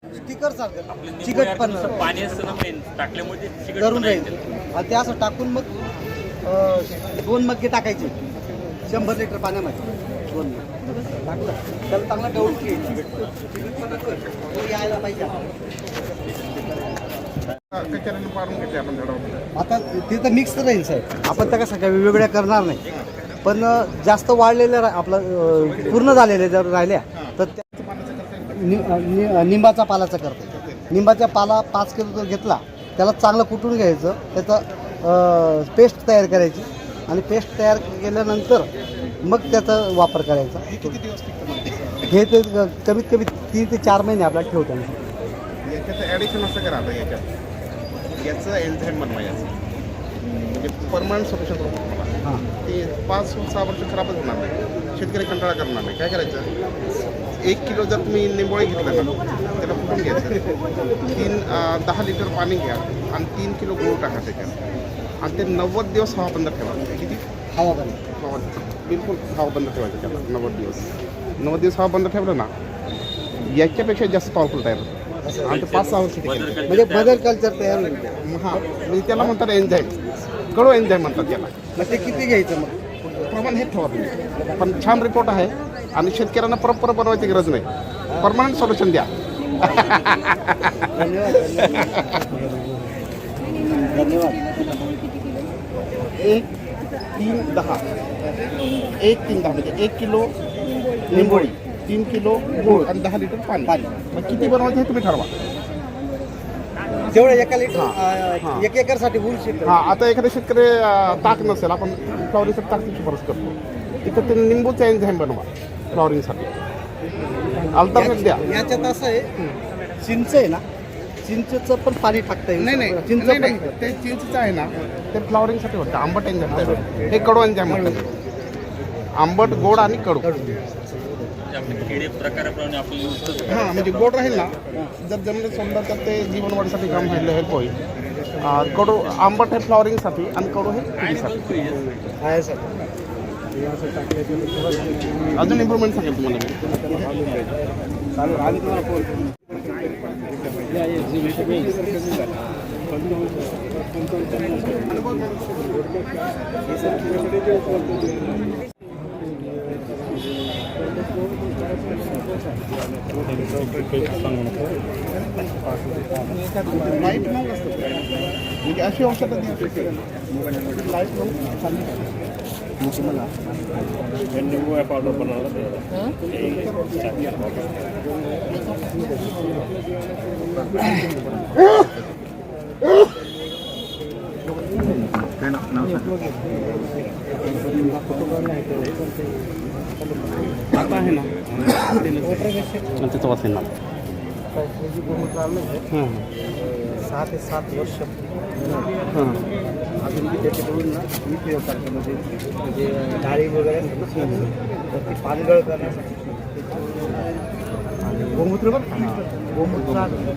Sticker सारखं आपलं चिकट पण पाणी असतं ना मेन टाकल्यामुळे ते चिकट करून पण राहील येतं. आणि ते असं टाकून मग 2 मग्गे टाकायचे 100 लिटर पाण्यामध्ये 2 मग टाकलं त्याला चांगला डवून तो यायला पाहिजे कचऱ्याने पाडून घेतले आपण झाडावर. आता ते तर मिक्स राहील साहेब आपण त्या सगळ्या वेगवेगळ्या करणार नाही पण जास्त वाढलेल्या आपलं पूर्ण झालेल्या जर राहिल्या तर त्या निंबाचा पालाचा करतो निंबाचा पाला 5 किलो जर घेतला त्याला चांगलं कुटून घ्यायचं त्याचं पेस्ट तयार करायची आणि पेस्ट तयार केल्यानंतर मग त्याचा वापर करायचा. किती दिवस टिकतं? हे ते कमीत कमी 3 ते 4 महिने आपल्याला ठेवतो. याच्याचं ॲडिशन असं करा आता याच्यात याचं एन्झाईम बनवायचं म्हणजे परमनंट सोल्युशन करू मला हां ते 5-6 वर्ष खराबच होणार नाही. शेतकरी कंटाळा करणार नाही. काय करायचं 1 किलो जर तुम्ही निंबोळी घेतलं ना त्याला फुटून घ्यायचं 10 लिटर पाणी घ्या आणि 3 किलो गूळ टाका त्याच्यात आणि ते 90 दिवस हवा बंद ठेवा. किती हवा बंद बिलकुल हवा बंद ठेवायचं त्याला 90 दिवस हवा बंद ठेवलं ना याच्यापेक्षा जास्त पॉवरफुल तयार होतं आणि ते 5-6 वर्ष टिकेल. म्हणजे बदल कल्चर तयार होईल. हां म्हणजे त्याला म्हणतात एन्झाईम कडू एन्झाईम म्हणतात त्याला. मग ते किती घ्यायचं मग प्रमाण हे ठेवा तुम्ही पण छान रिपोर्ट आहे आणि शेतकऱ्यांना प्रॉपर बनवायची गरज नाही. परमनंट सोल्युशन द्या. धन्यवाद धन्यवाद 1-3-10 1-3-10 म्हणजे 1 किलो निंबोळी 3 किलो गूळ आणि 10 लिटर पाणी. मग किती बनवायचं हे तुम्ही ठरवा. जेवढं एका लिटर हां. 1 एकरसाठी होऊ शकतं. हां आता एखाद्या शेतकरी ताक नसेल आपण फ्लॉवरिंगसाठी ताकची शिफारस करतो तिथं ते निंबूचं एन्झाईम बनवा फ्लॉवरिंगसाठी अल्टरनेट द्या. याच्यात असं आहे चिंच आहे ना चिंचचं पण पाणी टाकता येईल. नाही चिंच नाही पण नाही ते चिंचचं आहे ना ते फ्लॉवरिंगसाठी होतं आंबट एन्झाईम तयार होतं. हे कडू एन्झाईम म्हणतात आंबट गोड आणि कडू. म्हणजे आपले किडे प्रकाराप्रमाणे आपल्याला use करतो. हां म्हणजे गोड राहील ना जर जमिनीत सोडलं तर ते जीवनवाढीसाठी काम व्हायला हेल्प होईल. कडू आंबट हे फ्लॉवरिंगसाठी आणि कडू हे पिढीसाठी. आहे सर. अजून इम्प्रूव्हमेंट सांगेल तुम्हाला मी. चालेल आम्ही तुम्हाला फोन लाईट मग असतं म्हणजे अशी औषधं लाईट मग चालली. आता आहे ना त्याचं वाचेल ना 6 ते 7 वर्ष हां अजून मी त्याच्याकडून ना मी प्रयोग करतो म्हणजे डाळी वगैरे असतात ना तर ती पानगळ करण्यासाठी आणि गोमूत्र बघ गोमूत्र